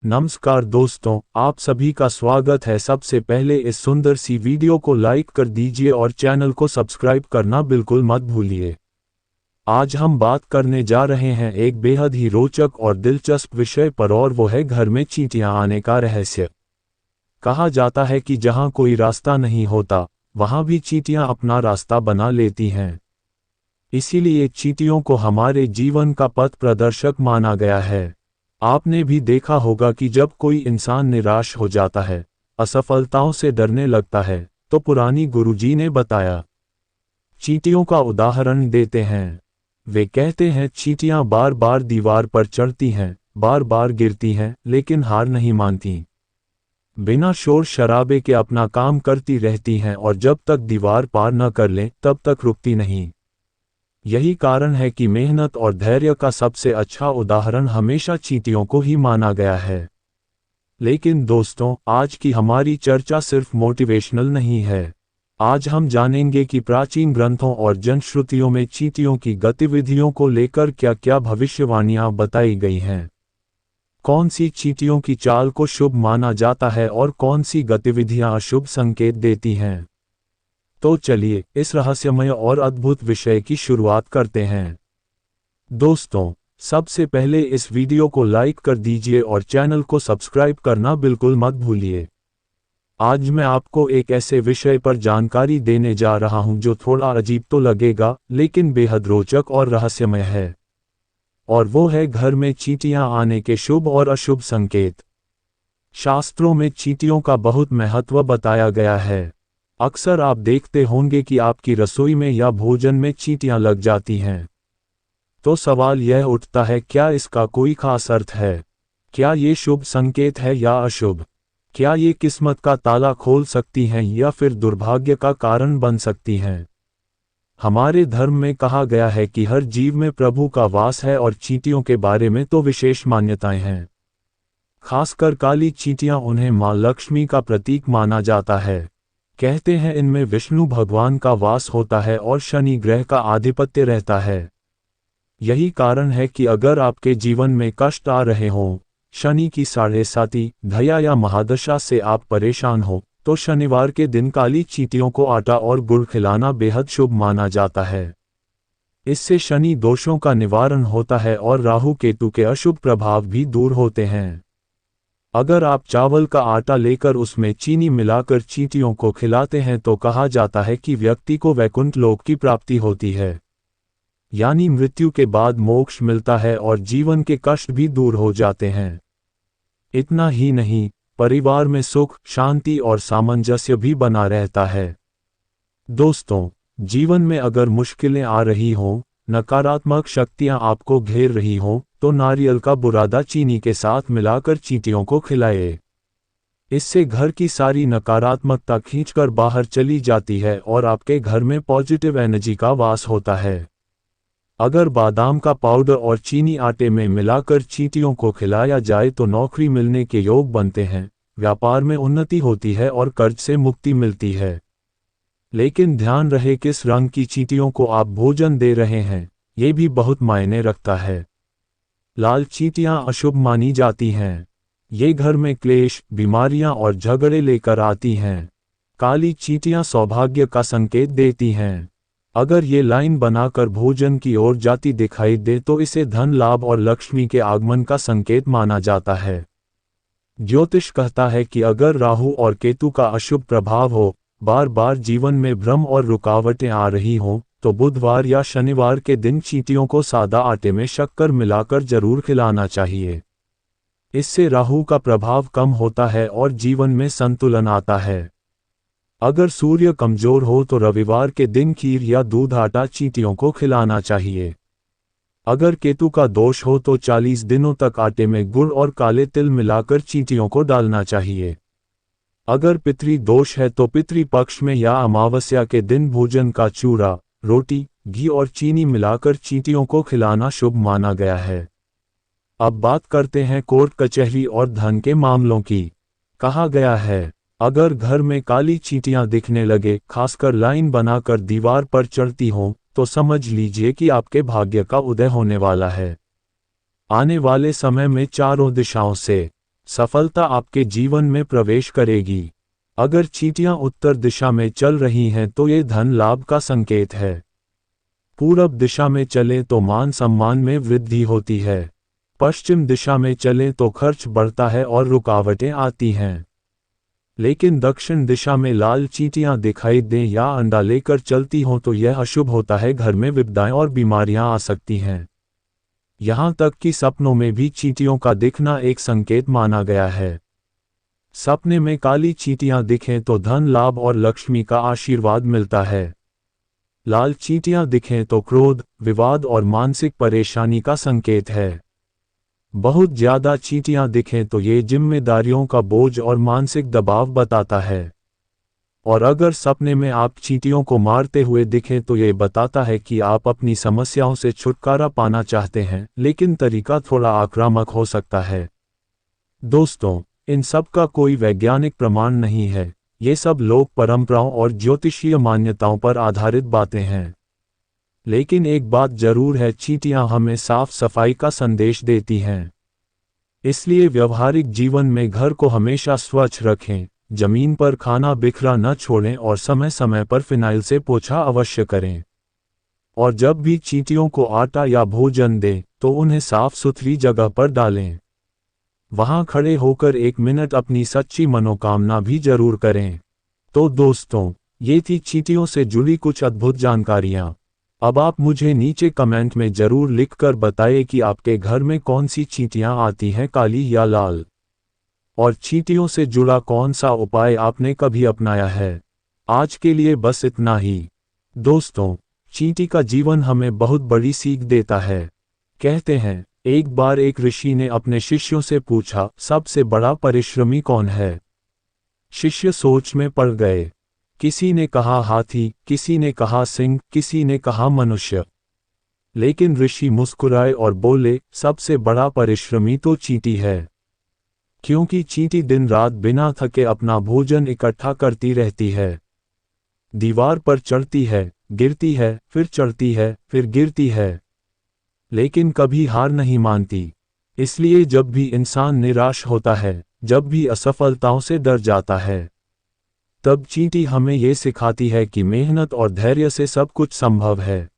नमस्कार दोस्तों, आप सभी का स्वागत है। सबसे पहले इस सुंदर सी वीडियो को लाइक कर दीजिए और चैनल को सब्सक्राइब करना बिल्कुल मत भूलिए। आज हम बात करने जा रहे हैं एक बेहद ही रोचक और दिलचस्प विषय पर, और वो है घर में चींटियां आने का रहस्य। कहा जाता है कि जहां कोई रास्ता नहीं होता, वहां भी चींटियां अपना रास्ता बना लेती हैं। इसीलिए चींटियों को हमारे जीवन का पथ प्रदर्शक माना गया है। आपने भी देखा होगा कि जब कोई इंसान निराश हो जाता है, असफलताओं से डरने लगता है, तो पुरानी गुरुजी ने बताया, चींटियों का उदाहरण देते हैं। वे कहते हैं चींटियां बार बार दीवार पर चढ़ती हैं, बार बार गिरती हैं, लेकिन हार नहीं मानती। बिना शोर शराबे के अपना काम करती रहती हैं और जब तक दीवार पार न कर लें तब तक रुकती नहीं। यही कारण है कि मेहनत और धैर्य का सबसे अच्छा उदाहरण हमेशा चींटियों को ही माना गया है। लेकिन दोस्तों, आज की हमारी चर्चा सिर्फ मोटिवेशनल नहीं है। आज हम जानेंगे कि प्राचीन ग्रंथों और जनश्रुतियों में चींटियों की गतिविधियों को लेकर क्या क्या भविष्यवाणियां बताई गई हैं। कौन सी चींटियों की चाल को शुभ माना जाता है और कौन सी गतिविधियां अशुभ संकेत देती हैं। तो चलिए इस रहस्यमय और अद्भुत विषय की शुरुआत करते हैं। दोस्तों, सबसे पहले इस वीडियो को लाइक कर दीजिए और चैनल को सब्सक्राइब करना बिल्कुल मत भूलिए। आज मैं आपको एक ऐसे विषय पर जानकारी देने जा रहा हूं जो थोड़ा अजीब तो लगेगा, लेकिन बेहद रोचक और रहस्यमय है। और वो है घर में चींटियां आने के शुभ और अशुभ संकेत। शास्त्रों में चींटियों का बहुत महत्व बताया गया है। अक्सर आप देखते होंगे कि आपकी रसोई में या भोजन में चींटियां लग जाती हैं। तो सवाल यह उठता है, क्या इसका कोई खास अर्थ है? क्या ये शुभ संकेत है या अशुभ? क्या ये किस्मत का ताला खोल सकती हैं या फिर दुर्भाग्य का कारण बन सकती हैं? हमारे धर्म में कहा गया है कि हर जीव में प्रभु का वास है और चींटियों के बारे में तो विशेष मान्यताएं हैं। खासकर काली चींटियां, उन्हें मां लक्ष्मी का प्रतीक माना जाता है। कहते हैं इनमें विष्णु भगवान का वास होता है और शनि ग्रह का आधिपत्य रहता है। यही कारण है कि अगर आपके जीवन में कष्ट आ रहे हों, शनि की 7.5 धया या महादशा से आप परेशान हो, तो शनिवार के दिन काली चींटियों को आटा और गुड़ खिलाना बेहद शुभ माना जाता है। इससे शनि दोषों का निवारण होता है और राहु केतु के अशुभ प्रभाव भी दूर होते हैं। अगर आप चावल का आटा लेकर उसमें चीनी मिलाकर चींटियों को खिलाते हैं तो कहा जाता है कि व्यक्ति को वैकुंठ लोक की प्राप्ति होती है, यानी मृत्यु के बाद मोक्ष मिलता है और जीवन के कष्ट भी दूर हो जाते हैं। इतना ही नहीं, परिवार में सुख, शांति और सामंजस्य भी बना रहता है। दोस्तों, जीवन में अगर मुश्किलें आ रही हों, नकारात्मक शक्तियां आपको घेर रही हों, तो नारियल का बुरादा चीनी के साथ मिलाकर चींटियों को खिलाए। इससे घर की सारी नकारात्मकता खींचकर बाहर चली जाती है और आपके घर में पॉजिटिव एनर्जी का वास होता है। अगर बादाम का पाउडर और चीनी आटे में मिलाकर चींटियों को खिलाया जाए तो नौकरी मिलने के योग बनते हैं, व्यापार में उन्नति होती है और कर्ज से मुक्ति मिलती है। लेकिन ध्यान रहे किस रंग की चींटियों को आप भोजन दे रहे हैं, ये भी बहुत मायने रखता है। लाल चींटियां अशुभ मानी जाती हैं। ये घर में क्लेश, बीमारियां और झगड़े लेकर आती हैं। काली चींटियां सौभाग्य का संकेत देती हैं। अगर ये लाइन बनाकर भोजन की ओर जाती दिखाई दे तो इसे धन लाभ और लक्ष्मी के आगमन का संकेत माना जाता है। ज्योतिष कहता है कि अगर राहु और केतु का अशुभ प्रभाव हो, बार बार जीवन में भ्रम और रुकावटें आ रही हों, तो बुधवार या शनिवार के दिन चींटियों को सादा आटे में शक्कर मिलाकर जरूर खिलाना चाहिए। इससे राहु का प्रभाव कम होता है और जीवन में संतुलन आता है। अगर सूर्य कमजोर हो तो रविवार के दिन खीर या दूध आटा चींटियों को खिलाना चाहिए। अगर केतु का दोष हो तो 40 दिनों तक आटे में गुड़ और काले तिल मिलाकर चींटियों को डालना चाहिए। अगर पितृ दोष है तो पितृ पक्ष में या अमावस्या के दिन भोजन का चूरा, रोटी, घी और चीनी मिलाकर चींटियों को खिलाना शुभ माना गया है। अब बात करते हैं कोर्ट कचहरी और धन के मामलों की। कहा गया है, अगर घर में काली चींटियां दिखने लगे, खासकर लाइन बनाकर दीवार पर चढ़ती हों, तो समझ लीजिए कि आपके भाग्य का उदय होने वाला है। आने वाले समय में चारों दिशाओं से सफलता आपके जीवन में प्रवेश करेगी। अगर चींटियां उत्तर दिशा में चल रही हैं तो ये धन लाभ का संकेत है। पूरब दिशा में चलें तो मान सम्मान में वृद्धि होती है। पश्चिम दिशा में चलें तो खर्च बढ़ता है और रुकावटें आती हैं। लेकिन दक्षिण दिशा में लाल चींटियां दिखाई दें या अंडा लेकर चलती हों तो यह अशुभ होता है, घर में विपदाएं और बीमारियां आ सकती हैं। यहाँ तक कि सपनों में भी चींटियों का दिखना एक संकेत माना गया है। सपने में काली चींटियां दिखें तो धन लाभ और लक्ष्मी का आशीर्वाद मिलता है। लाल चींटियां दिखें तो क्रोध, विवाद और मानसिक परेशानी का संकेत है। बहुत ज्यादा चींटियां दिखें तो ये जिम्मेदारियों का बोझ और मानसिक दबाव बताता है। और अगर सपने में आप चींटियों को मारते हुए दिखें तो ये बताता है कि आप अपनी समस्याओं से छुटकारा पाना चाहते हैं, लेकिन तरीका थोड़ा आक्रामक हो सकता है। दोस्तों, इन सब का कोई वैज्ञानिक प्रमाण नहीं है। ये सब लोक परंपराओं और ज्योतिषीय मान्यताओं पर आधारित बातें हैं। लेकिन एक बात जरूर है, चींटियां हमें साफ सफाई का संदेश देती हैं। इसलिए व्यवहारिक जीवन में घर को हमेशा स्वच्छ रखें, जमीन पर खाना बिखरा न छोड़ें और समय समय पर फिनाइल से पोछा अवश्य करें। और जब भी चींटियों को आटा या भोजन दें तो उन्हें साफ सुथरी जगह पर डालें। वहां खड़े होकर 1 मिनट अपनी सच्ची मनोकामना भी जरूर करें। तो दोस्तों, ये थी चींटियों से जुड़ी कुछ अद्भुत जानकारियां। अब आप मुझे नीचे कमेंट में जरूर लिखकर बताएं कि आपके घर में कौन सी चींटियां आती हैं, काली या लाल, और चींटियों से जुड़ा कौन सा उपाय आपने कभी अपनाया है। आज के लिए बस इतना ही। दोस्तों, चींटी का जीवन हमें बहुत बड़ी सीख देता है। कहते हैं, एक बार एक ऋषि ने अपने शिष्यों से पूछा, सबसे बड़ा परिश्रमी कौन है? शिष्य सोच में पड़ गए। किसी ने कहा हाथी, किसी ने कहा सिंह, किसी ने कहा मनुष्य। लेकिन ऋषि मुस्कुराए और बोले, सबसे बड़ा परिश्रमी तो चींटी है। क्योंकि चींटी दिन रात बिना थके अपना भोजन इकट्ठा करती रहती है। दीवार पर चढ़ती है, गिरती है, फिर चढ़ती है, फिर गिरती है, लेकिन कभी हार नहीं मानती। इसलिए जब भी इंसान निराश होता है, जब भी असफलताओं से डर जाता है, तब चींटी हमें ये सिखाती है कि मेहनत और धैर्य से सब कुछ संभव है।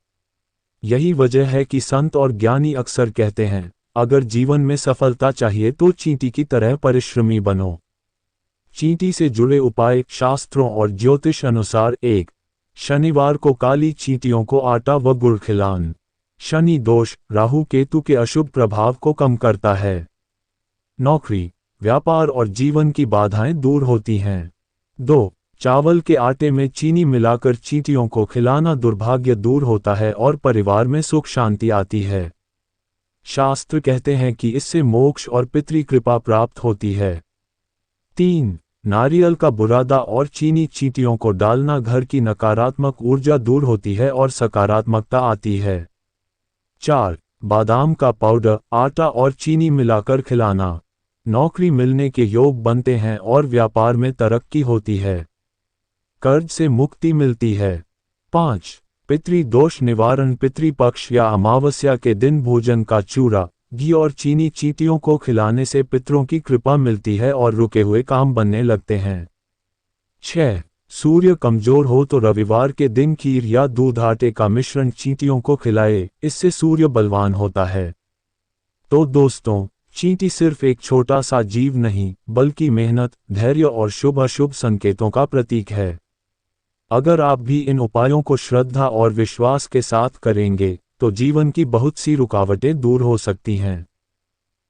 यही वजह है कि संत और ज्ञानी अक्सर कहते हैं, अगर जीवन में सफलता चाहिए तो चींटी की तरह परिश्रमी बनो। चींटी से जुड़े उपाय शास्त्रों और ज्योतिष अनुसार: 1. शनिवार को काली चींटियों को आटा व गुड़ खिलाएं। शनि दोष, राहु केतु के अशुभ प्रभाव को कम करता है। नौकरी, व्यापार और जीवन की बाधाएं दूर होती हैं। 2. चावल के आटे में चीनी मिलाकर चींटियों को खिलाना दुर्भाग्य दूर होता है और परिवार में सुख शांति आती है। शास्त्र कहते हैं कि इससे मोक्ष और पितृ कृपा प्राप्त होती है। 3. नारियल का बुरादा और चीनी चींटियों को डालना, घर की नकारात्मक ऊर्जा दूर होती है और सकारात्मकता आती है। 4. बादाम का पाउडर, आटा और चीनी मिलाकर खिलाना, नौकरी मिलने के योग बनते हैं और व्यापार में तरक्की होती है। कर्ज से मुक्ति मिलती है। 5. पितृ दोष निवारण, पितृपक्ष या अमावस्या के दिन भोजन का चूरा, घी और चीनी चींटियों को खिलाने से पितरों की कृपा मिलती है और रुके हुए काम बनने लगते हैं। 6. सूर्य कमजोर हो तो रविवार के दिन खीर या दूध आटे का मिश्रण चींटियों को खिलाए, इससे सूर्य बलवान होता है। तो दोस्तों, चींटी सिर्फ एक छोटा सा जीव नहीं, बल्कि मेहनत, धैर्य और शुभ अशुभ संकेतों का प्रतीक है। अगर आप भी इन उपायों को श्रद्धा और विश्वास के साथ करेंगे तो जीवन की बहुत सी रुकावटें दूर हो सकती हैं।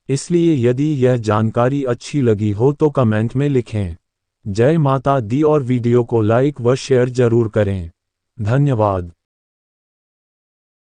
इसलिए यदि यह जानकारी अच्छी लगी हो तो कमेंट में लिखें जय माता दी और वीडियो को लाइक व शेयर जरूर करें। धन्यवाद।